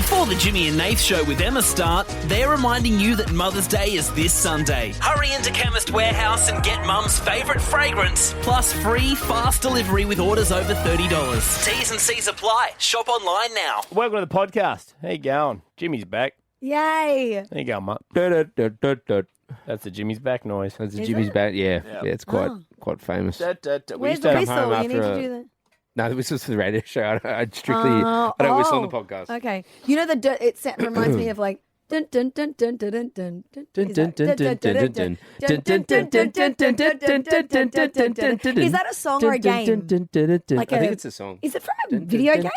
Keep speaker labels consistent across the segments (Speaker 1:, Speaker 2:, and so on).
Speaker 1: Before the Jimmy and Nath Show with Emma start, they're reminding you that Mother's Day is this Sunday. Hurry into Chemist Warehouse and get Mum's favourite fragrance, plus free fast delivery with orders over $30. T's and C's apply. Shop online now.
Speaker 2: Welcome to the podcast. How you going? Jimmy's back.
Speaker 3: Yay.
Speaker 2: There you go, mate. That's the Jimmy's back noise.
Speaker 4: That's the Jimmy's back. Yeah, it's quite famous.
Speaker 2: We
Speaker 3: Where's
Speaker 2: used
Speaker 3: the
Speaker 2: to
Speaker 3: whistle?
Speaker 4: home
Speaker 3: You need
Speaker 4: after
Speaker 3: to do that.
Speaker 4: No, the whistle's for the radio show. I don't whistle on the podcast.
Speaker 3: Okay. You know, it reminds me of like... Dun, dun, dun, dun, dun, dun, dun, dun.
Speaker 4: Dun, dun, dun, dun, dun, dun, dun.
Speaker 3: Dun, dun, dun, dun, dun, dun, dun, dun, dun, dun, dun, dun. Is that a song or a game? Like
Speaker 4: I think it's a song.
Speaker 3: Is it from a video game?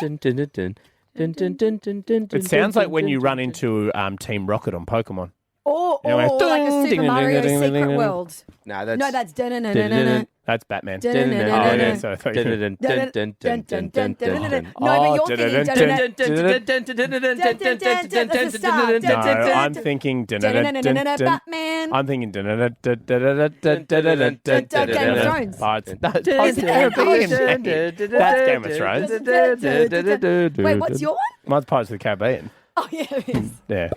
Speaker 2: It sounds like when you run into Team Rocket on Pokemon.
Speaker 3: Or
Speaker 2: Anyway.
Speaker 3: like a Super Mario Secret World.
Speaker 4: No, that's...
Speaker 3: No, that's dun-dun-dun-dun-dun.
Speaker 2: That's Batman.
Speaker 3: Dun-dun-dun-dun-dun.
Speaker 2: Oh, yeah, so I thought you...
Speaker 3: No, but you're thinking
Speaker 2: No, I'm thinking...
Speaker 3: Batman.
Speaker 2: I'm thinking...
Speaker 3: Game of Thrones.
Speaker 2: That's Game of Thrones.
Speaker 3: Wait, what's your one?
Speaker 2: Mine's Pirates of the Caribbean.
Speaker 3: Oh, yeah, it is.
Speaker 2: Yeah.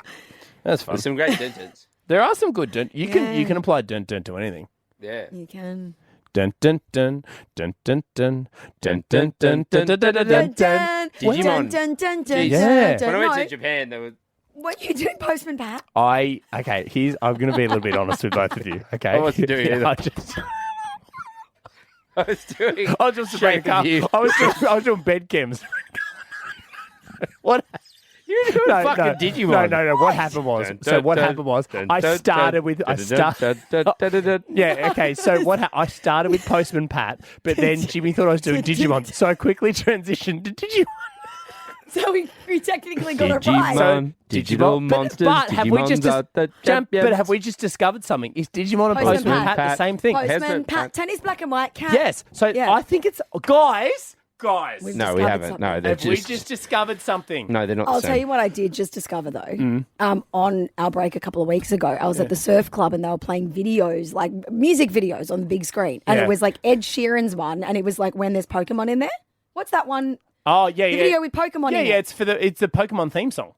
Speaker 2: That's fun.
Speaker 4: There's some great dentons.
Speaker 2: There are some good dun. You can apply dun to anything.
Speaker 4: Yeah.
Speaker 3: You can.
Speaker 2: Dun dun dun dun dun dun dun dun dun dun dun dun dun dun.
Speaker 4: Digimon.
Speaker 2: Yeah.
Speaker 4: When I went to Japan, they were...
Speaker 3: What you doing, Postman Pat?
Speaker 2: I'm going to be a little bit honest with both of you. Okay.
Speaker 4: I wasn't doing it.
Speaker 2: I was just
Speaker 4: shaking you.
Speaker 2: I was doing bed cams. What?
Speaker 4: You were doing fucking Digimon.
Speaker 2: No. What happened was, I started with, yeah, okay. So I started with Postman Pat, but then Jimmy thought I was doing Digimon, so I quickly transitioned to Digimon.
Speaker 3: So we technically got it right.
Speaker 4: Digimon, digital monsters,
Speaker 2: but have we just
Speaker 4: Digimons are the champions.
Speaker 2: But have we just discovered something? Is Digimon and Postman Pat the same thing?
Speaker 3: Postman Pat, tennis black and white cat.
Speaker 2: Yes. So
Speaker 3: Yeah.
Speaker 2: I think it's guys.
Speaker 4: No, we haven't. No, they're
Speaker 2: Have we just discovered something?
Speaker 4: No, they're not.
Speaker 3: I'll
Speaker 4: the
Speaker 3: tell
Speaker 4: same.
Speaker 3: you what I did just discover though. On our break a couple of weeks ago, I was at the surf club and they were playing videos, like music videos on the big screen. And it was like Ed Sheeran's one, and it was like when there's Pokemon in there. What's that one?
Speaker 2: Oh yeah,
Speaker 3: The video with Pokemon in it.
Speaker 2: Yeah, it's the Pokemon theme song.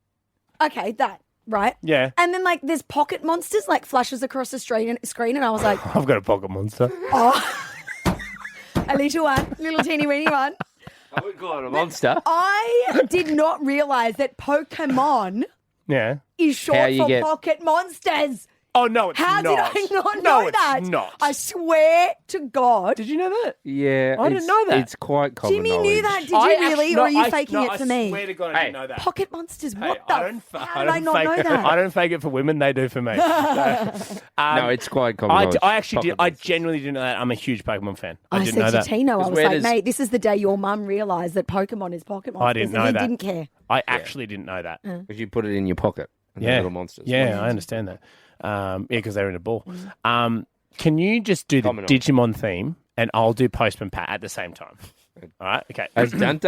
Speaker 3: Okay, that. Right?
Speaker 2: Yeah.
Speaker 3: And then like there's pocket monsters like flashes across the screen and I was like,
Speaker 2: I've got a pocket monster.
Speaker 3: oh, a little one, little teeny weeny one.
Speaker 4: I would call it a monster.
Speaker 3: I did not realise that Pokemon
Speaker 2: Yeah.
Speaker 3: is short for
Speaker 4: get-
Speaker 3: pocket monsters.
Speaker 2: Oh no, it's
Speaker 3: How
Speaker 2: not.
Speaker 3: did I not
Speaker 2: No,
Speaker 3: know
Speaker 2: it's
Speaker 3: that?
Speaker 2: not.
Speaker 3: I swear to God.
Speaker 2: Did you know that?
Speaker 4: Yeah,
Speaker 2: I didn't know that.
Speaker 4: It's quite common
Speaker 3: Jimmy
Speaker 4: knowledge.
Speaker 3: knew that. Did you really? Or are you faking it for
Speaker 2: I
Speaker 3: me?
Speaker 2: swear to God, I didn't know that.
Speaker 3: Pocket monsters.
Speaker 2: Hey,
Speaker 3: What the?
Speaker 2: I don't
Speaker 3: How did I not
Speaker 2: fake
Speaker 3: know
Speaker 2: it.
Speaker 3: that?
Speaker 2: I don't fake it for women. They do for me.
Speaker 4: No, it's quite common knowledge.
Speaker 2: I actually did.
Speaker 4: Pocket
Speaker 2: I
Speaker 4: monsters.
Speaker 2: genuinely didn't know that. I'm a huge Pokemon fan. I didn't
Speaker 3: said
Speaker 2: know
Speaker 3: to
Speaker 2: that.
Speaker 3: Tino, I was
Speaker 4: where
Speaker 3: like,
Speaker 4: does-
Speaker 3: mate, this is the day your mum realised that Pokemon is pocket monsters.
Speaker 2: I didn't know
Speaker 3: and
Speaker 2: that.
Speaker 3: he didn't care.
Speaker 2: I actually didn't know that.
Speaker 4: Because you put it in your pocket. And they're
Speaker 2: Yeah,
Speaker 4: little monsters.
Speaker 2: Yeah, I understand that. Yeah, because they're in a ball. Can you just do the
Speaker 4: Common
Speaker 2: Digimon theme, and I'll do Postman Pat at the same time? All right. Okay.
Speaker 4: As dun?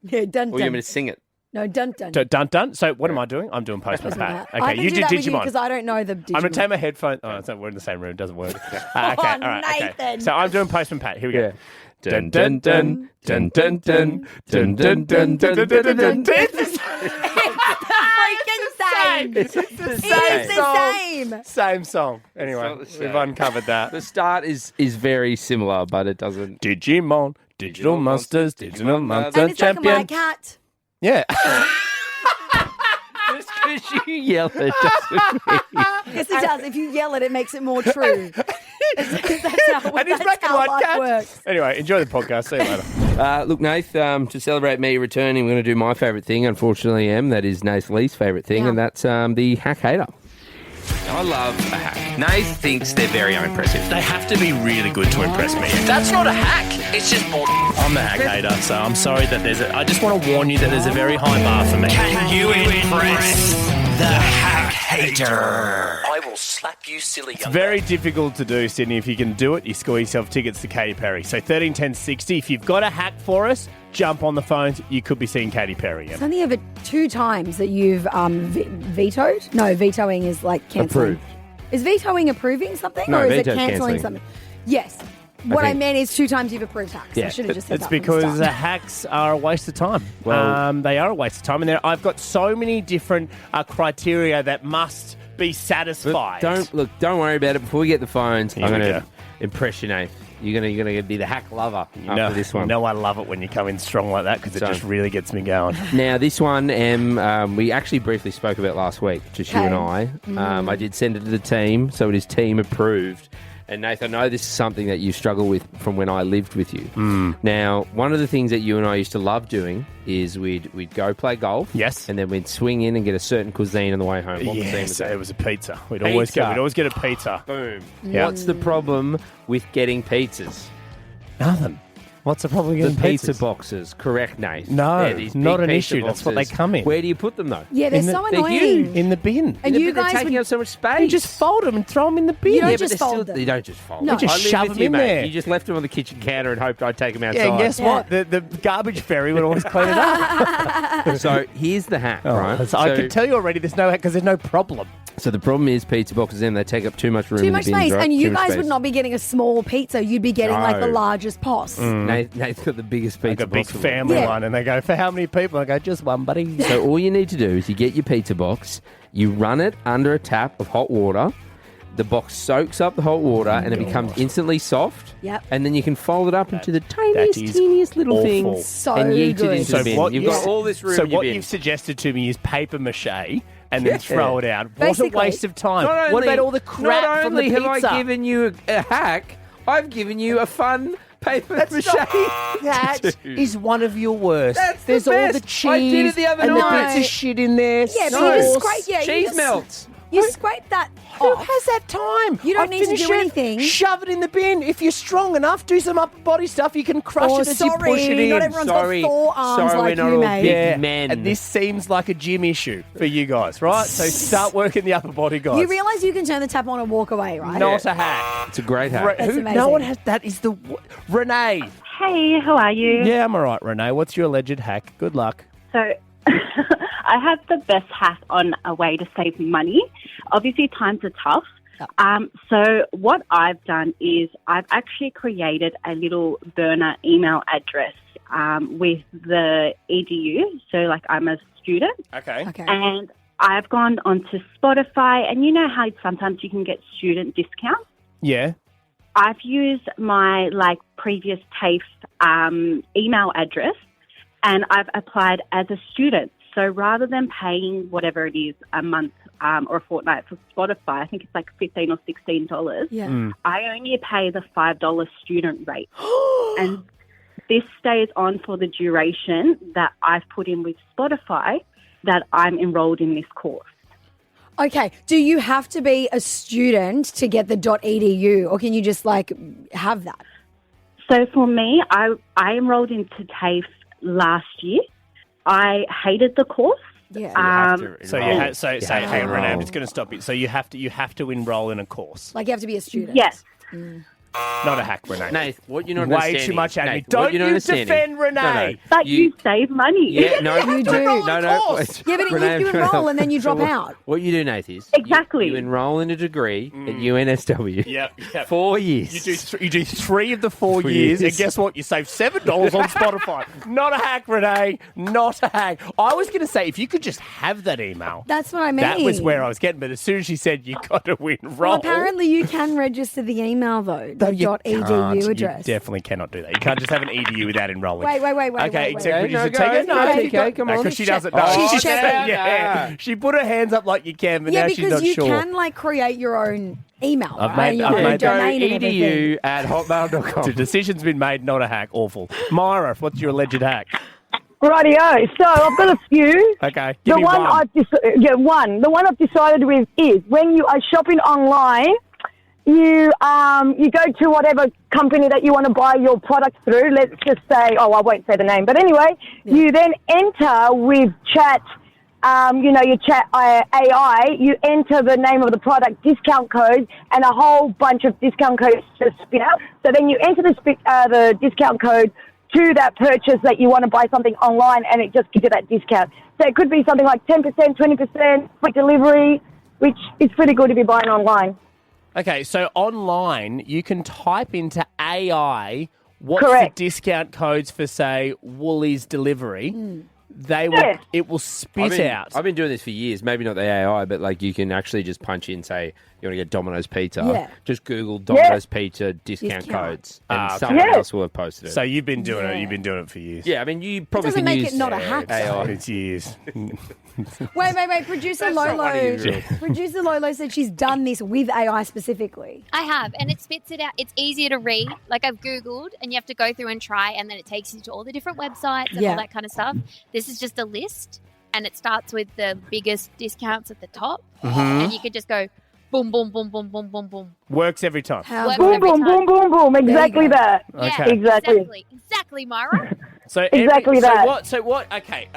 Speaker 3: Yeah, dun
Speaker 4: Or you want me
Speaker 3: dun.
Speaker 4: to sing it?
Speaker 3: No, dun dun.
Speaker 2: Dun dun. So what am I doing? I'm doing Postman Pat.
Speaker 3: I
Speaker 2: Okay,
Speaker 3: can
Speaker 2: you
Speaker 3: do
Speaker 2: do
Speaker 3: that with you
Speaker 2: Digimon.
Speaker 3: because I don't know the Digimon.
Speaker 2: I'm going to take my headphones. Oh, it's not, we're in the same room. It doesn't work. Okay, all right. Okay.
Speaker 3: Nathan.
Speaker 2: So I'm doing Postman Pat. Here we go.
Speaker 4: Dun dun dun dun dun dun dun dun dun dun dun dun dun.
Speaker 3: It's the same.
Speaker 2: Same song. Anyway,
Speaker 4: not the same.
Speaker 2: we've uncovered that.
Speaker 4: The start is very similar, but it doesn't.
Speaker 2: Digimon, digital monsters, digital monster
Speaker 3: And it's like a
Speaker 2: champion.
Speaker 3: my cat.
Speaker 2: Yeah.
Speaker 4: Just because you yell it doesn't mean.
Speaker 3: Yes, it does. If you yell it makes it more true. That's how,
Speaker 2: And it's
Speaker 3: that's
Speaker 2: black and
Speaker 3: how
Speaker 2: white
Speaker 3: life
Speaker 2: cat.
Speaker 3: works.
Speaker 2: Anyway, enjoy the podcast. See you later.
Speaker 4: Look, Nath, to celebrate me returning, we're going to do my favourite thing, unfortunately, that is Nath's least favourite thing,
Speaker 3: Yeah.
Speaker 4: and that's the hack hater.
Speaker 5: I love a hack. Nath thinks they're very impressive.
Speaker 1: They have to be really good to impress me. That's not a hack. It's just more. I'm the hack hater, so I'm sorry that I just want to warn you that there's a very high bar for me. Can you impress the hack hater? I will slap you silly.
Speaker 2: It's very difficult to do, Sydney. If you can do it, you score yourself tickets to Katy Perry. So 13 10 60. If you've got a hack for us, jump on the phones. You could be seeing Katy Perry.
Speaker 3: It's only ever 2 times that you've vetoed. No, vetoing is like cancelling.
Speaker 4: Approved.
Speaker 3: Is vetoing approving something
Speaker 4: No,
Speaker 3: or is it
Speaker 4: veto's
Speaker 3: cancelling
Speaker 4: cancelling.
Speaker 3: something? Yes. What I meant is 2 times you've approved hacks. I should have just said
Speaker 2: It's
Speaker 3: that from the
Speaker 2: because
Speaker 3: start.
Speaker 2: hacks are a waste of time.
Speaker 4: Well-
Speaker 2: They are a waste of time. And I've got so many different criteria that must be satisfied.
Speaker 4: Don't worry about it. Before we get the phones, I'm
Speaker 2: we
Speaker 4: going
Speaker 2: go.
Speaker 4: to impress you, Nate. You're gonna be the hack lover after this one.
Speaker 2: I love it when you come in strong like that because it
Speaker 4: So-
Speaker 2: just really gets me going.
Speaker 4: Now, this one, we actually briefly spoke about last week, just you and I. I did send it to the team, so it is team approved. And Nathan, I know this is something that you struggle with from when I lived with you. Now, one of the things that you and I used to love doing is we'd go play golf.
Speaker 2: Yes.
Speaker 4: And then we'd swing in and get a certain cuisine on the way home. What cuisine was
Speaker 2: Yes,
Speaker 4: that?
Speaker 2: it was a pizza. We'd
Speaker 4: Pizza.
Speaker 2: always get a pizza.
Speaker 4: Boom.
Speaker 2: Yeah.
Speaker 4: What's the problem with getting pizzas?
Speaker 2: Nothing. What's the problem
Speaker 4: The
Speaker 2: with
Speaker 4: pizza
Speaker 2: pizzas?
Speaker 4: boxes, correct, Nate?
Speaker 2: No,
Speaker 4: They're these
Speaker 2: not
Speaker 4: big
Speaker 2: an
Speaker 4: pizza
Speaker 2: issue. That's what they
Speaker 4: boxes.
Speaker 2: come in.
Speaker 4: Where do you put them, though?
Speaker 3: Yeah, they're
Speaker 2: In the-
Speaker 3: so
Speaker 4: they're
Speaker 3: annoying.
Speaker 4: huge.
Speaker 2: In the bin.
Speaker 3: And
Speaker 4: Yeah,
Speaker 3: you
Speaker 4: but they're
Speaker 3: guys
Speaker 4: taking
Speaker 3: would,
Speaker 4: up so much space.
Speaker 2: You just fold them and throw them in the bin.
Speaker 3: You don't
Speaker 4: but
Speaker 3: just
Speaker 4: they're still-
Speaker 3: fold them.
Speaker 4: You don't just fold
Speaker 3: No.
Speaker 4: them.
Speaker 3: Just
Speaker 4: I lived
Speaker 2: shove
Speaker 4: with
Speaker 2: them
Speaker 4: you,
Speaker 2: in
Speaker 4: mate.
Speaker 2: there.
Speaker 4: You just left them on the kitchen counter and hoped I'd take them outside.
Speaker 2: Yeah, and guess
Speaker 3: Yeah.
Speaker 2: what? The garbage ferry would always clean it up.
Speaker 4: So here's the hack, right?
Speaker 2: So I can tell you already there's no because there's no problem.
Speaker 4: So the problem is pizza boxes in, they take up too much room
Speaker 3: too
Speaker 4: in
Speaker 3: much
Speaker 4: the bins,
Speaker 3: space.
Speaker 4: right?
Speaker 3: And
Speaker 4: Too
Speaker 3: you
Speaker 4: much
Speaker 3: guys
Speaker 4: space.
Speaker 3: would not be getting a small pizza. You'd be getting like the
Speaker 4: No.
Speaker 3: largest pos.
Speaker 4: Nate's got the biggest
Speaker 2: Like
Speaker 4: pizza
Speaker 2: a big
Speaker 4: box.
Speaker 2: family
Speaker 3: Yeah.
Speaker 2: one, and they go, for how many people? I go, just one, buddy.
Speaker 4: So all you need to do is you get your pizza box, you run it under a tap of hot water. The box soaks up the hot water and it becomes instantly soft.
Speaker 3: Yep.
Speaker 4: And then you can fold it up into the
Speaker 2: that is
Speaker 4: teeniest little
Speaker 2: awful.
Speaker 4: things
Speaker 3: So
Speaker 4: and yeet
Speaker 3: good.
Speaker 4: it into the bin. You've got all this room
Speaker 2: So
Speaker 4: in your
Speaker 2: what
Speaker 4: bin.
Speaker 2: you've suggested to me is paper mache and then
Speaker 4: Yeah.
Speaker 2: throw it out. What a
Speaker 3: Basically,
Speaker 2: waste of time.
Speaker 4: Not
Speaker 2: What
Speaker 4: only-
Speaker 2: about all the crap
Speaker 4: Not
Speaker 2: from the
Speaker 4: only
Speaker 2: pizza?
Speaker 4: have I given you a hack, I've given you a fun paper mache.
Speaker 2: That is one of your worst.
Speaker 4: That's the
Speaker 2: There's all the
Speaker 4: best.
Speaker 2: cheese
Speaker 4: I did it the other
Speaker 2: and
Speaker 4: night.
Speaker 2: the pizza shit in there.
Speaker 3: Yeah, but
Speaker 2: sauce.
Speaker 3: you just scrape. Yeah, you
Speaker 4: Cheese
Speaker 3: just-
Speaker 4: melts.
Speaker 3: You scrape that
Speaker 2: Who
Speaker 3: off.
Speaker 2: has that time?
Speaker 3: You don't
Speaker 2: I've
Speaker 3: need to
Speaker 2: finished
Speaker 3: do
Speaker 2: it,
Speaker 3: anything.
Speaker 2: Shove it in the bin. If you're strong enough, do some upper body stuff. You can crush
Speaker 3: Oh,
Speaker 2: it as you push it in.
Speaker 3: not everyone's got forearms
Speaker 4: Sorry,
Speaker 3: like
Speaker 4: we're not
Speaker 3: you,
Speaker 4: all
Speaker 3: mate.
Speaker 4: big
Speaker 2: Yeah,
Speaker 4: men.
Speaker 2: and this seems like a gym issue for you guys, right? So start working the upper body, guys.
Speaker 3: You realise you can turn the tap on and walk away, right?
Speaker 2: Not a hack.
Speaker 4: It's a great hack.
Speaker 3: That's
Speaker 2: No
Speaker 3: amazing.
Speaker 2: one has that. Is the Renee?
Speaker 6: Hey, how are you?
Speaker 2: Yeah, I'm all right, Renee. What's your alleged hack? Good luck.
Speaker 6: So, I have the best hack on a way to save money. Obviously, times are tough. So, what I've done is I've actually created a little burner email address with the EDU. So, like, I'm a student.
Speaker 2: Okay.
Speaker 3: Okay.
Speaker 6: And I've gone onto Spotify, and you know how sometimes you can get student discounts?
Speaker 2: Yeah.
Speaker 6: I've used my previous TAFE email address, and I've applied as a student. So rather than paying whatever it is a month or a fortnight for Spotify, I think it's like $15 or $16.
Speaker 3: Yeah.
Speaker 6: I only pay the $5 student rate, and this stays on for the duration that I've put in with Spotify that I'm enrolled in this course.
Speaker 3: Okay. Do you have to be a student to get the .edu, or can you just have that?
Speaker 6: So for me, I enrolled into TAFE last year. I hated the course.
Speaker 3: Yeah.
Speaker 2: So hey Renee, I'm just going to stop you. So you have to enroll in a course,
Speaker 3: Like you have to be a student.
Speaker 6: Yes.
Speaker 2: not a hack, Renee.
Speaker 4: Nate, what you're not
Speaker 2: Way
Speaker 4: understanding.
Speaker 2: too much admin.
Speaker 4: Nate,
Speaker 2: Don't
Speaker 4: what you're not
Speaker 2: you
Speaker 4: understanding-
Speaker 2: defend Renee.
Speaker 6: But you save money.
Speaker 4: Yeah, no,
Speaker 3: You do.
Speaker 4: No,
Speaker 2: course.
Speaker 3: Yeah, but
Speaker 4: Renee,
Speaker 3: you
Speaker 4: I'm trying to
Speaker 3: enroll
Speaker 4: help.
Speaker 3: and then you drop
Speaker 4: what,
Speaker 3: out.
Speaker 4: What you do, Nate, is
Speaker 6: Exactly.
Speaker 4: you enroll in a degree at UNSW.
Speaker 2: Yep.
Speaker 4: 4 years.
Speaker 2: You do 3 of the 4 years, and guess what? You save $7 on Spotify. Not a hack, Renee. Not a hack. I was going to say, if you could just have that email.
Speaker 3: That's what I mean.
Speaker 2: That was where I was getting, but as soon as she said you got to enroll.
Speaker 3: Well, apparently you can register the email though. The
Speaker 2: You
Speaker 3: .edu
Speaker 2: can't.
Speaker 3: address.
Speaker 2: You definitely cannot do that. You can't just have an edu without enrolling.
Speaker 3: Wait.
Speaker 2: Okay,
Speaker 3: wait.
Speaker 2: executive
Speaker 4: No,
Speaker 2: producer,
Speaker 4: go.
Speaker 2: take it.
Speaker 4: No, TK, come on.
Speaker 2: Because she doesn't
Speaker 3: Oh,
Speaker 2: know.
Speaker 3: she's
Speaker 2: said,
Speaker 3: checking.
Speaker 2: yeah. She put her hands up like you can, but
Speaker 3: Yeah,
Speaker 2: now she's
Speaker 3: because
Speaker 2: not
Speaker 3: you
Speaker 2: sure.
Speaker 3: can create your own email.
Speaker 2: I've
Speaker 3: right?
Speaker 2: made-
Speaker 3: Your
Speaker 2: I've
Speaker 3: own
Speaker 2: made-
Speaker 3: domain and everything.
Speaker 4: edu at hotmail.com.
Speaker 2: The decision's been made, not a hack. Awful. Myra, what's your alleged hack?
Speaker 7: Rightio. So I've got a few.
Speaker 2: Okay, give
Speaker 7: The
Speaker 2: me
Speaker 7: one
Speaker 2: one.
Speaker 7: The one I've decided with is when you are shopping online, you go to whatever company that you want to buy your product through. Let's just say, I won't say the name, but anyway, you then enter with chat. Your chat AI. You enter the name of the product, discount code, and a whole bunch of discount codes to spit out. So then you enter the discount code to that purchase that you want to buy something online, and it just gives you that discount. So it could be something like 10%, 20%, quick delivery, which is pretty good if you're buying online.
Speaker 2: Okay, so online you can type into AI what's
Speaker 7: Correct.
Speaker 2: the discount codes for, say, Woolies delivery. They will.
Speaker 7: Yeah.
Speaker 2: It will spit out.
Speaker 4: I've been doing this for years. Maybe not the AI, but like you can actually just punch in, say, you want to get Domino's Pizza.
Speaker 3: Yeah.
Speaker 4: Just Google Domino's Pizza discount codes, and someone
Speaker 7: Yeah.
Speaker 4: else will have posted it.
Speaker 2: So you've been doing it. You've been doing it for years.
Speaker 4: yeah, I mean, you probably
Speaker 3: doesn't
Speaker 4: can
Speaker 3: make
Speaker 4: use
Speaker 3: it not a hack, though.
Speaker 4: AI.
Speaker 2: It's years.
Speaker 3: Wait. Producer
Speaker 4: not one of
Speaker 3: Lolo.
Speaker 4: your rules.
Speaker 3: Producer Lolo said she's done this with AI specifically.
Speaker 8: I have, and it spits it out. It's easier to read. Like I've Googled, and you have to go through and try, and then it takes you to all the different websites and
Speaker 3: Yeah.
Speaker 8: all that kind of stuff. This is just a list, and it starts with the biggest discounts at the top, and you can just go boom, boom, boom, boom, boom, boom, boom.
Speaker 2: Works every time.
Speaker 3: How
Speaker 8: Works
Speaker 3: good.
Speaker 7: Boom,
Speaker 8: every
Speaker 7: boom,
Speaker 8: time.
Speaker 7: boom, boom, boom. Exactly
Speaker 3: go.
Speaker 7: that.
Speaker 8: Yeah,
Speaker 2: Okay.
Speaker 7: Exactly.
Speaker 8: exactly, Myra.
Speaker 2: So
Speaker 7: Exactly
Speaker 2: so
Speaker 7: that.
Speaker 2: what? Okay.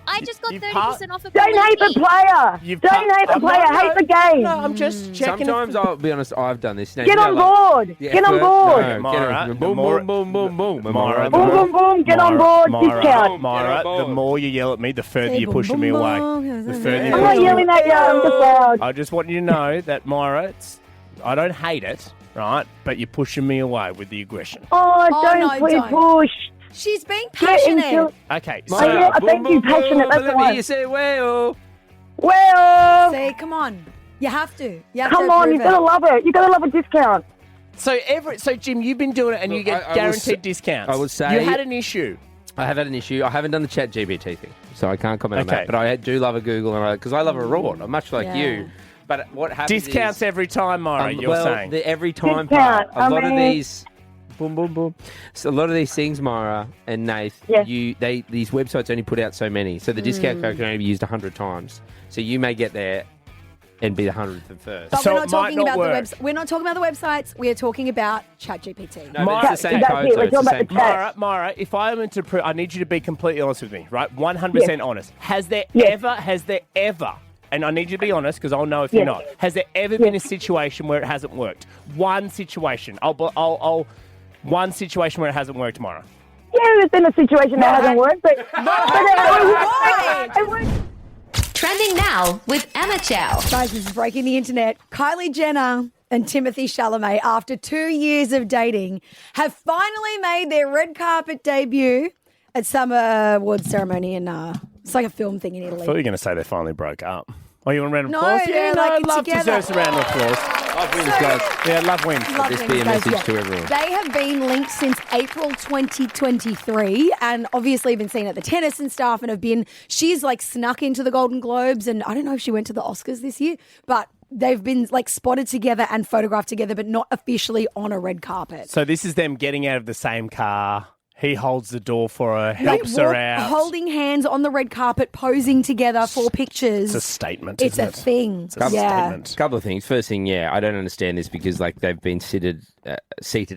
Speaker 8: I just got
Speaker 2: You've
Speaker 8: 30% off.
Speaker 7: Don't hate the player.
Speaker 2: You've
Speaker 7: Don't
Speaker 2: cut-
Speaker 7: hate the
Speaker 2: I'm
Speaker 7: player.
Speaker 2: not-
Speaker 7: Hate the game.
Speaker 2: No, I'm just checking.
Speaker 4: Sometimes I'll be honest, I've done this.
Speaker 7: Get on board.
Speaker 4: Yeah,
Speaker 7: Get on
Speaker 4: but-
Speaker 7: board.
Speaker 4: No,
Speaker 2: Myra,
Speaker 4: get on.
Speaker 2: the
Speaker 4: Boom,
Speaker 2: more-
Speaker 4: boom, boom, boom, boom.
Speaker 2: Myra,
Speaker 7: Boom, boom, boom. Get on board. Discount.
Speaker 2: Myra,
Speaker 4: Get on board.
Speaker 2: the more you yell at me, the further
Speaker 3: Say
Speaker 2: you're
Speaker 3: boom,
Speaker 2: pushing me
Speaker 3: boom,
Speaker 2: away.
Speaker 3: boom.
Speaker 2: The further
Speaker 7: I'm
Speaker 2: you're
Speaker 7: not
Speaker 2: pushing me
Speaker 7: yelling at you. I'm just loud.
Speaker 2: I just want you to know that, Myra, I don't hate it, right? But you're pushing me away with the aggression.
Speaker 7: Oh,
Speaker 3: Oh,
Speaker 7: don't
Speaker 3: no,
Speaker 7: please
Speaker 3: don't.
Speaker 7: push.
Speaker 3: She's being
Speaker 7: Get into-
Speaker 3: passionate.
Speaker 2: Okay,
Speaker 7: Oh, yeah, thank you, passionate. That's the
Speaker 4: Let me hear
Speaker 7: one.
Speaker 4: you say, well.
Speaker 7: Well,
Speaker 3: See, come on. You have to. You have
Speaker 7: come
Speaker 3: to
Speaker 7: on.
Speaker 3: approve
Speaker 7: You've got to
Speaker 3: it.
Speaker 7: love it. You've got to love a discount.
Speaker 2: so Jim, you've been doing it and you
Speaker 4: Look,
Speaker 2: get
Speaker 4: I will
Speaker 2: guaranteed
Speaker 4: say-
Speaker 2: discounts.
Speaker 4: I would say-
Speaker 2: you had an issue.
Speaker 4: I have had an issue. I haven't done the chat GPT thing, so I can't comment on
Speaker 2: Okay.
Speaker 4: that. But I do love a Google, and because I love a raw, much like
Speaker 3: Yeah.
Speaker 4: you. But what happens
Speaker 2: Discounts
Speaker 4: is,
Speaker 2: every time, Myra, you're
Speaker 4: well,
Speaker 2: saying.
Speaker 4: the every time
Speaker 7: Discount,
Speaker 4: part. A lot of
Speaker 7: I mean-
Speaker 4: these. Boom, boom, boom. So a lot of these things, Myra and Nath,
Speaker 7: Yes.
Speaker 4: these websites only put out so many, so the discount code can only be used 100 times. So you may get there and be the 100th and first.
Speaker 3: But
Speaker 2: So
Speaker 3: we're
Speaker 2: it
Speaker 3: not
Speaker 2: might
Speaker 3: talking
Speaker 2: not
Speaker 3: about
Speaker 2: work.
Speaker 3: the website. We're not talking about the websites. We are talking about ChatGPT.
Speaker 4: No, but
Speaker 2: Myra-
Speaker 4: it's the same
Speaker 7: That's
Speaker 4: code,
Speaker 7: it,
Speaker 4: so
Speaker 7: we're
Speaker 4: it's the
Speaker 7: talking
Speaker 4: same
Speaker 7: about the chat.
Speaker 2: Myra, if I am to I need you to be completely honest with me, right? 100% honest. Has there
Speaker 7: Yes.
Speaker 2: ever, and I need you to be honest because I'll know if you're
Speaker 7: Yes.
Speaker 2: not, has there ever been a situation where it hasn't worked? One situation. One situation where it hasn't worked, Myra.
Speaker 7: Yeah, there's been a situation that hasn't worked, but it worked.
Speaker 9: Trending now with Emma Chow.
Speaker 3: Guys, this is breaking the internet. Kylie Jenner and Timothée Chalamet, after 2 years of dating, have finally made their red carpet debut at some awards ceremony in it's like a film thing in
Speaker 2: I thought you
Speaker 3: Italy.
Speaker 2: were going to say they finally broke up. Oh, you want a round of
Speaker 3: No,
Speaker 2: applause?
Speaker 3: they're
Speaker 2: no,
Speaker 3: like
Speaker 2: love
Speaker 3: together.
Speaker 2: deserves a round of applause.
Speaker 4: Love wins, guys.
Speaker 2: Yeah, love wins.
Speaker 3: Love
Speaker 4: This
Speaker 3: things,
Speaker 4: be a
Speaker 3: guys,
Speaker 4: message to everyone.
Speaker 3: They have been linked since April 2023 and obviously been seen at the tennis and stuff and she's like snuck into the Golden Globes and I don't know if she went to the Oscars this year, but they've been like spotted together and photographed together but not officially on a red carpet.
Speaker 2: So this is them getting out of the same car. He holds the door for her, helps her out.
Speaker 3: Holding hands on the red carpet, posing together for pictures.
Speaker 2: It's a statement,
Speaker 3: It's
Speaker 2: isn't
Speaker 3: a
Speaker 2: it?
Speaker 3: thing.
Speaker 2: It's a
Speaker 3: Yeah.
Speaker 2: statement.
Speaker 4: Couple of things. First thing, I don't understand this because like they've been seated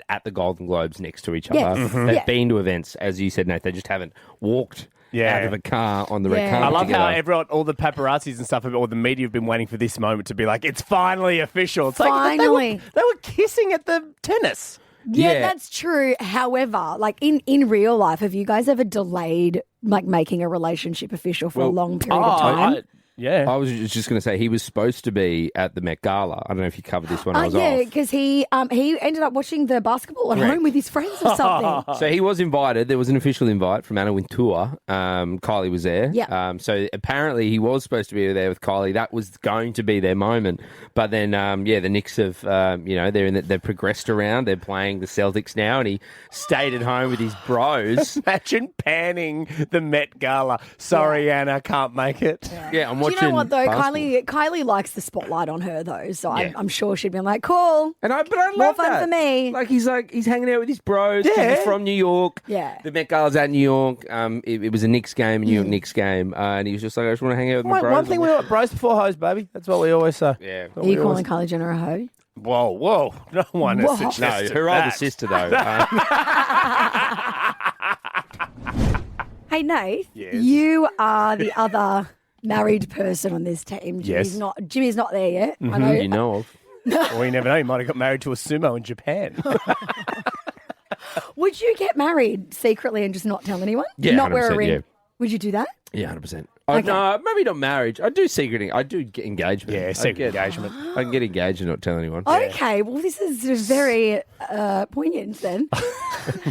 Speaker 4: at the Golden Globes next to each other.
Speaker 3: Yes.
Speaker 2: Mm-hmm.
Speaker 4: They've
Speaker 3: Yeah.
Speaker 4: been to events, as you said, Nate. They just haven't walked
Speaker 2: Yeah.
Speaker 4: out of a car on the red
Speaker 3: Yeah.
Speaker 4: carpet
Speaker 2: I love
Speaker 4: together.
Speaker 2: how everyone, all the paparazzis and stuff, all the media have been waiting for this moment to be like, it's finally official. It's like
Speaker 3: Finally.
Speaker 2: they were kissing at the tennis.
Speaker 3: Yeah,
Speaker 4: Yeah.
Speaker 3: that's true. However, like in real life, have you guys ever delayed like making a relationship official for a
Speaker 4: Well,
Speaker 3: long period of time?
Speaker 2: Yeah.
Speaker 4: I was just going to say he was supposed to be at the Met Gala. I don't know if you covered this when I was
Speaker 3: Yeah,
Speaker 4: off.
Speaker 3: because he ended up watching the basketball at home with his friends or something.
Speaker 4: So he was invited. There was an official invite from Anna Wintour. Kylie was there.
Speaker 3: Yeah.
Speaker 4: So apparently he was supposed to be there with Kylie. That was going to be their moment. But then, the Knicks have, they've progressed around. They're playing the Celtics now, and he stayed at home with his bros.
Speaker 2: Imagine panning the Met Gala. Sorry, Anna, can't make it.
Speaker 4: Yeah, I'm
Speaker 3: Do
Speaker 4: watching.
Speaker 3: you know what though?
Speaker 4: basketball.
Speaker 3: Kylie likes the spotlight on her though, so
Speaker 4: Yeah.
Speaker 3: I'm sure she'd be like, "Cool,
Speaker 4: But I
Speaker 3: more
Speaker 4: love
Speaker 3: fun
Speaker 4: that.
Speaker 3: for me."
Speaker 4: Like he's hanging out with his bros. 'Cause
Speaker 2: Yeah.
Speaker 4: He's from New York.
Speaker 3: Yeah.
Speaker 4: The Met Gala's at New York. It was a Knicks game, a New York Knicks game, and he was just like, I just want to hang out with my bros.
Speaker 2: One thing we want, bros before hoes, baby. That's what we always say.
Speaker 4: Yeah.
Speaker 3: Are you calling Kylie Jenner a hoe?
Speaker 2: Whoa. No one has
Speaker 3: Whoa.
Speaker 2: suggested
Speaker 4: No, her older
Speaker 2: that.
Speaker 4: sister though.
Speaker 3: Hey Nate,
Speaker 2: Yes.
Speaker 3: you are the other married person on this team.
Speaker 2: Yes.
Speaker 3: Jimmy's not there yet. I know.
Speaker 4: you know of.
Speaker 2: Well, you never know. He might have got married to a sumo in Japan.
Speaker 3: Would you get married secretly and just not tell anyone?
Speaker 4: Yeah,
Speaker 3: not wear a
Speaker 4: 100%,
Speaker 3: ring.
Speaker 4: yeah.
Speaker 3: Would you do that?
Speaker 4: Yeah, 100%.
Speaker 3: Okay.
Speaker 4: No, maybe not marriage. I do secret. I do get engagement.
Speaker 2: Yeah, secret engagement.
Speaker 4: I can get engaged and not tell anyone.
Speaker 3: Okay, well, this is very poignant then.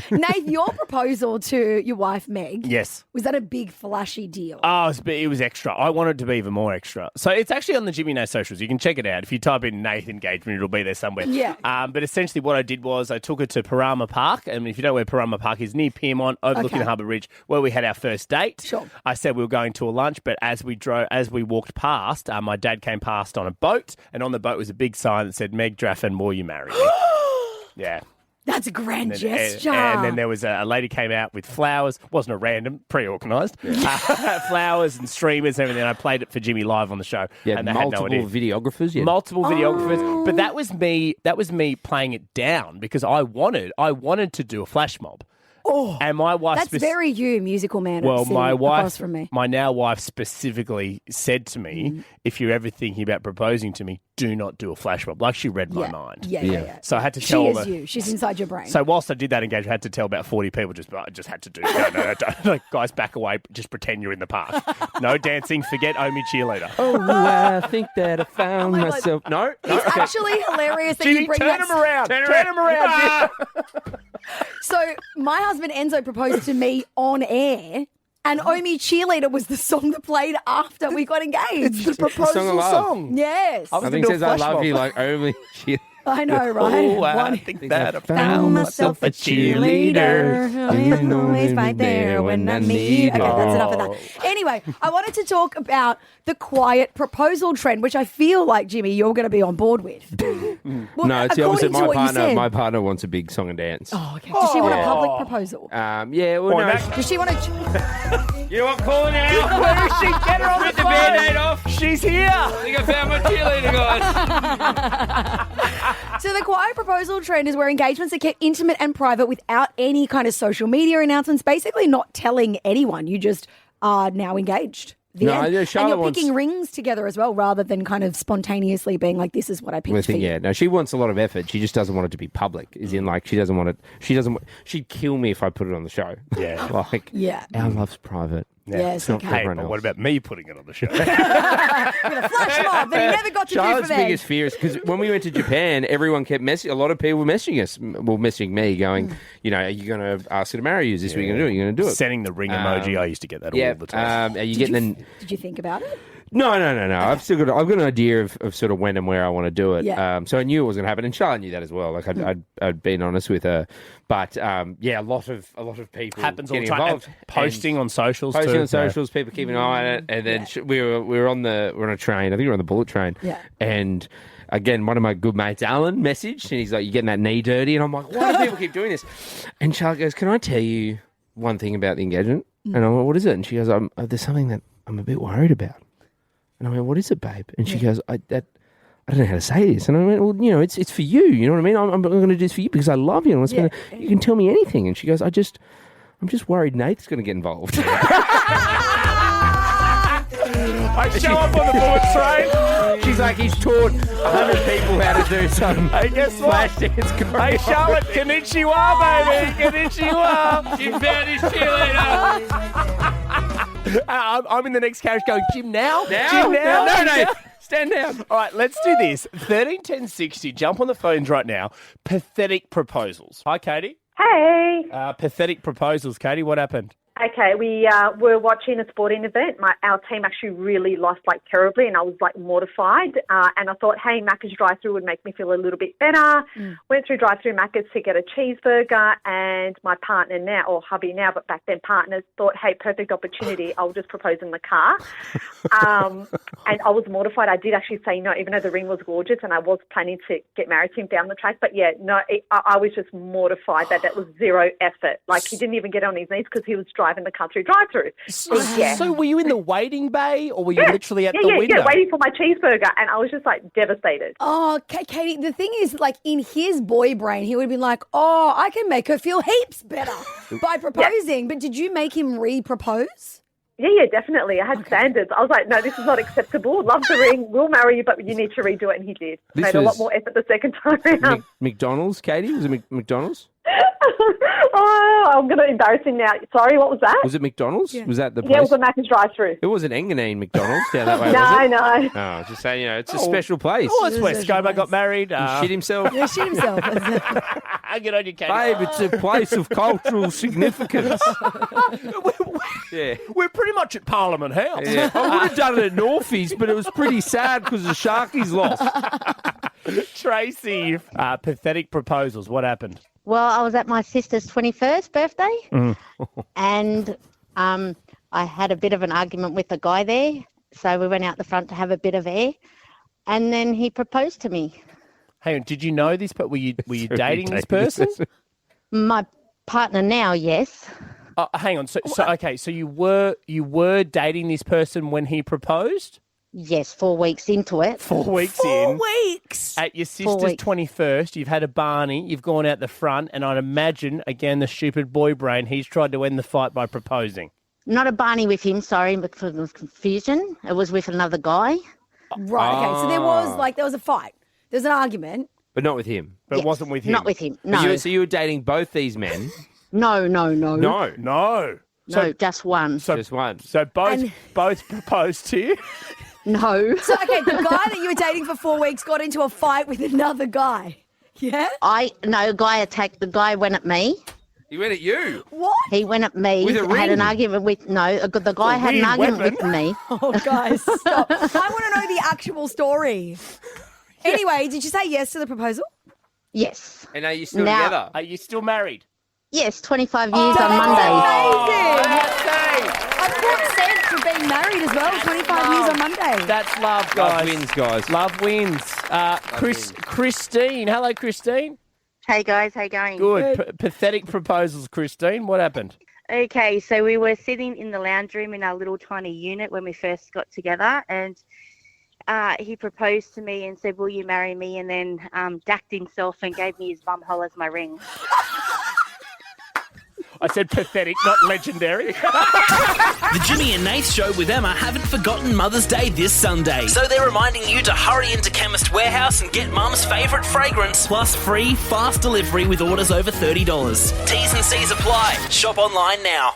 Speaker 3: Nath, your proposal to your wife, Meg,
Speaker 2: Yes.
Speaker 3: was that a big flashy deal?
Speaker 2: Oh, it was extra. I wanted it to be even more extra. So it's actually on the Jimmy Nath socials. You can check it out. If you type in Nath engagement, it'll be there somewhere.
Speaker 3: Yeah.
Speaker 2: But essentially what I did was I took her to Parama Park. And if you don't know where Parama Park is, near Pyrmont, overlooking
Speaker 3: Okay.
Speaker 2: Harbour Bridge, where we had our first date.
Speaker 3: Sure.
Speaker 2: I said we were going to a lunch, but as we walked past, my dad came past on a boat. And on the boat was a big sign that said, Meg Draffen, will you marry me? Yeah.
Speaker 3: That's a grand gesture.
Speaker 2: And then there was a lady came out with flowers. Wasn't a random, pre-organised. Flowers and streamers and everything. I played it for Jimmy live on the show.
Speaker 4: Yeah,
Speaker 2: and they
Speaker 4: multiple
Speaker 2: had no idea.
Speaker 4: videographers. Yeah.
Speaker 2: Multiple videographers. But that was me playing it down because I wanted to do a flash mob.
Speaker 3: Oh,
Speaker 2: and my wife
Speaker 3: that's very you, musical man.
Speaker 2: Well, my wife,
Speaker 3: across from me.
Speaker 2: my now wife specifically said to me, if you're ever thinking about proposing to me, do not do a flash mob. Like she read my mind.
Speaker 3: Yeah.
Speaker 2: So I had to tell
Speaker 3: She is
Speaker 2: her.
Speaker 3: you. She's inside your brain.
Speaker 2: So whilst I did that engagement, I had to tell about 40 people. I just had to do. No, don't. Like, guys, back away. Just pretend you're in the park. No dancing. Forget Omi cheerleader.
Speaker 4: Oh, I think that I found
Speaker 3: my God.
Speaker 4: myself. No,
Speaker 3: it's actually hilarious that
Speaker 2: Jimmy,
Speaker 3: you bring
Speaker 2: turn
Speaker 3: that.
Speaker 2: him around. Turn him around.
Speaker 3: So my husband Enzo proposed to me on air, and Omi Cheerleader was the song that played after we got engaged.
Speaker 2: It's the proposal
Speaker 4: Song of love.
Speaker 2: song.
Speaker 3: Yes,
Speaker 2: I was
Speaker 4: I think
Speaker 2: gonna
Speaker 4: it
Speaker 2: do a
Speaker 4: says I
Speaker 2: flash
Speaker 4: love
Speaker 2: mob.
Speaker 4: you like only she.
Speaker 3: I know, right?
Speaker 2: Oh, I
Speaker 3: One-
Speaker 2: think that I
Speaker 3: found myself a cheerleader. I'm always right there when I need. Okay, that's enough of that. Anyway, I wanted to talk about the quiet proposal trend, which I feel like, Jimmy, you're going to be on board with. Well,
Speaker 4: No, it's the opposite.
Speaker 3: according to what you said.
Speaker 4: My partner wants a big song and dance.
Speaker 3: Oh, okay. Does she want a
Speaker 2: Oh.
Speaker 3: public proposal?
Speaker 4: Yeah, well,
Speaker 2: Or
Speaker 4: no.
Speaker 2: that-
Speaker 3: Does she want to?
Speaker 4: You know what? Call her now.
Speaker 2: Where is she? Get her on
Speaker 4: Rip
Speaker 2: the
Speaker 4: the
Speaker 2: phone.
Speaker 4: Band-Aid off.
Speaker 2: She's here.
Speaker 4: I think I found my cheerleader, guys.
Speaker 3: So the quiet proposal trend is where engagements are kept intimate and private without any kind of social media announcements, basically not telling anyone. You just are now engaged. The
Speaker 4: No,
Speaker 3: end.
Speaker 4: yeah,
Speaker 3: and
Speaker 4: Charlotte
Speaker 3: you're
Speaker 4: wants-
Speaker 3: picking rings together as well, rather than kind of spontaneously being like, this is what I picked for you.
Speaker 4: Yeah, no, she wants a lot of effort. She just doesn't want it to be public. Is in like she doesn't want it. She'd kill me if I put it on the show.
Speaker 2: Yeah.
Speaker 4: Like
Speaker 3: Yeah.
Speaker 4: our love's private.
Speaker 3: Yes,
Speaker 4: not
Speaker 3: okay.
Speaker 4: for
Speaker 2: Hey,
Speaker 4: everyone
Speaker 2: but
Speaker 4: else.
Speaker 2: what about me putting it on the show?
Speaker 3: With a flash mob that he never got to
Speaker 4: Charlotte's
Speaker 3: do for them.
Speaker 4: biggest fear is because when we went to Japan, everyone kept messaging. A lot of people were messaging us, well, messaging me, going, you know, are you going to ask her to marry you? Is this what you're going to do? Are you going to do it?
Speaker 2: Sending the ring emoji. I used to get that
Speaker 4: Yeah.
Speaker 2: all the time.
Speaker 4: Are you getting the?
Speaker 3: Did you think about it?
Speaker 4: No. I've got an idea of sort of when and where I want to do it.
Speaker 3: Yeah.
Speaker 4: So I knew it was going to happen, and Charlotte knew that as well. Like I'd been honest with her, but yeah, a lot of people
Speaker 2: Happens all the
Speaker 4: getting
Speaker 2: time.
Speaker 4: involved.
Speaker 2: And posting on socials
Speaker 4: Posting
Speaker 2: too.
Speaker 4: on socials, people keeping an eye on it, and then we were on a train. I think we were on the bullet train.
Speaker 3: Yeah.
Speaker 4: And again, one of my good mates, Alan, messaged, and he's like, "You getting that knee dirty?" And I'm like, "Why do people keep doing this?" And Charlotte goes, "Can I tell you one thing about the engagement?" And I'm like, "What is it?" And she goes, "There's something that I'm a bit worried about." And I went, "What is it, babe?" And she goes, I don't know how to say this. And I went, "Well, you know, it's for you. You know what I mean? I'm going to do this for you because I love you. And you can tell me anything." And she goes, I'm just worried Nate's going to get involved.
Speaker 2: I show up on the bullet train.
Speaker 4: She's like, he's taught 100 people how to do some
Speaker 2: Hey, guess what?
Speaker 4: flash dance
Speaker 2: Hey,
Speaker 4: choreography.
Speaker 2: Charlotte, konnichiwa, baby. Konnichiwa.
Speaker 4: She found his cheerleader.
Speaker 2: I'm in the next carriage going, Jim now?
Speaker 4: Now?
Speaker 2: Jim now?
Speaker 4: No,
Speaker 2: Jim
Speaker 4: no.
Speaker 2: now?
Speaker 4: Stand down.
Speaker 2: All right, let's do this. 13 10 60. Jump on the phones right now. Pathetic proposals. Hi, Katie.
Speaker 10: Hey.
Speaker 2: Pathetic proposals. Katie, what happened?
Speaker 10: Okay, we were watching a sporting event. Our team actually really lost terribly, and I was mortified. And I thought, hey, Macca's drive-through would make me feel a little bit better. Went through drive-through Macca's to get a cheeseburger, and my partner now, or hubby now, but back then partner, thought, hey, perfect opportunity. I'll just propose in the car. And I was mortified. I did actually say no, even though the ring was gorgeous, and I was planning to get married to him down the track. But yeah, no, I was just mortified that was zero effort. He didn't even get on his knees because he was driving the car through drive-through.
Speaker 2: So were you in the waiting bay or were you literally at the window?
Speaker 10: Yeah, waiting for my cheeseburger, and I was just devastated.
Speaker 3: Oh, Katie, the thing is, in his boy brain, he would have been like, oh, I can make her feel heaps better by proposing. But did you make him re-propose?
Speaker 10: Yeah, definitely. I had standards. I was like, no, this is not acceptable. Love the ring. We'll marry you, but you need to redo it. And he did.
Speaker 4: This
Speaker 10: Made a lot
Speaker 4: was
Speaker 10: more effort the second time around.
Speaker 4: McDonald's, Katie? Was it McDonald's?
Speaker 10: Oh, I'm going to embarrass him now. Sorry, what was that?
Speaker 4: Was it McDonald's?
Speaker 3: Yeah.
Speaker 4: Was that the place?
Speaker 10: Yeah, it was a Macca's drive-through.
Speaker 4: It wasn't Engadine McDonald's down that way, was it?
Speaker 10: No.
Speaker 4: Oh, just saying, it's a special place.
Speaker 2: Oh, it's
Speaker 3: It
Speaker 2: where
Speaker 3: is a special
Speaker 2: ScoMo got
Speaker 3: place.
Speaker 2: married.
Speaker 4: He shit himself.
Speaker 3: Yeah, shit himself.
Speaker 2: Get on your Katie.
Speaker 4: Babe, it's a place of cultural significance. Yeah.
Speaker 2: We're pretty much at Parliament House.
Speaker 4: Yeah. I would have done it at Northies, but it was pretty sad because the Sharkies lost.
Speaker 2: Tracy, pathetic proposals. What happened?
Speaker 11: Well, I was at my sister's 21st birthday and I had a bit of an argument with a guy there. So we went out the front to have a bit of air and then he proposed to me.
Speaker 2: Hang on, did you know this? But were you dating this person?
Speaker 11: My partner now, yes.
Speaker 2: Hang on. So you were dating this person when he proposed?
Speaker 11: Yes, 4 weeks into it.
Speaker 2: 4 weeks
Speaker 3: 4 weeks.
Speaker 2: At your sister's 21st, you've had a Barney, you've gone out the front, and I'd imagine, again, the stupid boy brain, he's tried to end the fight by proposing.
Speaker 11: Not a Barney with him, sorry, but for the confusion. It was with another guy.
Speaker 3: Right, okay. So there was a fight. There's an argument.
Speaker 4: But not with him.
Speaker 2: But it wasn't with him.
Speaker 11: Not with him, no.
Speaker 4: So you were dating both these men?
Speaker 11: No.
Speaker 2: No.
Speaker 11: No, just one.
Speaker 4: Just one.
Speaker 2: So both proposed to you?
Speaker 11: No.
Speaker 3: So, okay, the guy that you were dating for 4 weeks got into a fight with another guy. Yeah?
Speaker 11: The guy went at me.
Speaker 4: He went at you?
Speaker 3: What?
Speaker 11: He went at me.
Speaker 4: With a
Speaker 11: Had
Speaker 4: ring?
Speaker 11: an argument with, the guy had an argument with me.
Speaker 3: Oh, guys, stop. I want to know the actual story. Anyway, did you say yes to the proposal?
Speaker 11: Yes.
Speaker 4: And are you still together?
Speaker 2: Are you still married?
Speaker 11: Yes, 25 years on Monday.
Speaker 3: Amazing. A good sense for being married as well. 25 years on Monday.
Speaker 2: That's love, guys.
Speaker 4: Love wins, guys.
Speaker 2: Love wins. Christine. Hello, Christine.
Speaker 12: Hey guys, how you going?
Speaker 2: Good. Pathetic proposals, Christine. What happened?
Speaker 12: Okay, so we were sitting in the lounge room in our little tiny unit when we first got together, and he proposed to me and said, "Will you marry me?" And then dacked himself and gave me his bum hole as my ring.
Speaker 2: I said pathetic, not legendary.
Speaker 1: The Jimmy and Nath Show with Emma haven't forgotten Mother's Day this Sunday. So they're reminding you to hurry into Chemist Warehouse and get Mum's favourite fragrance, plus free fast delivery with orders over $30. T's and C's apply. Shop online now.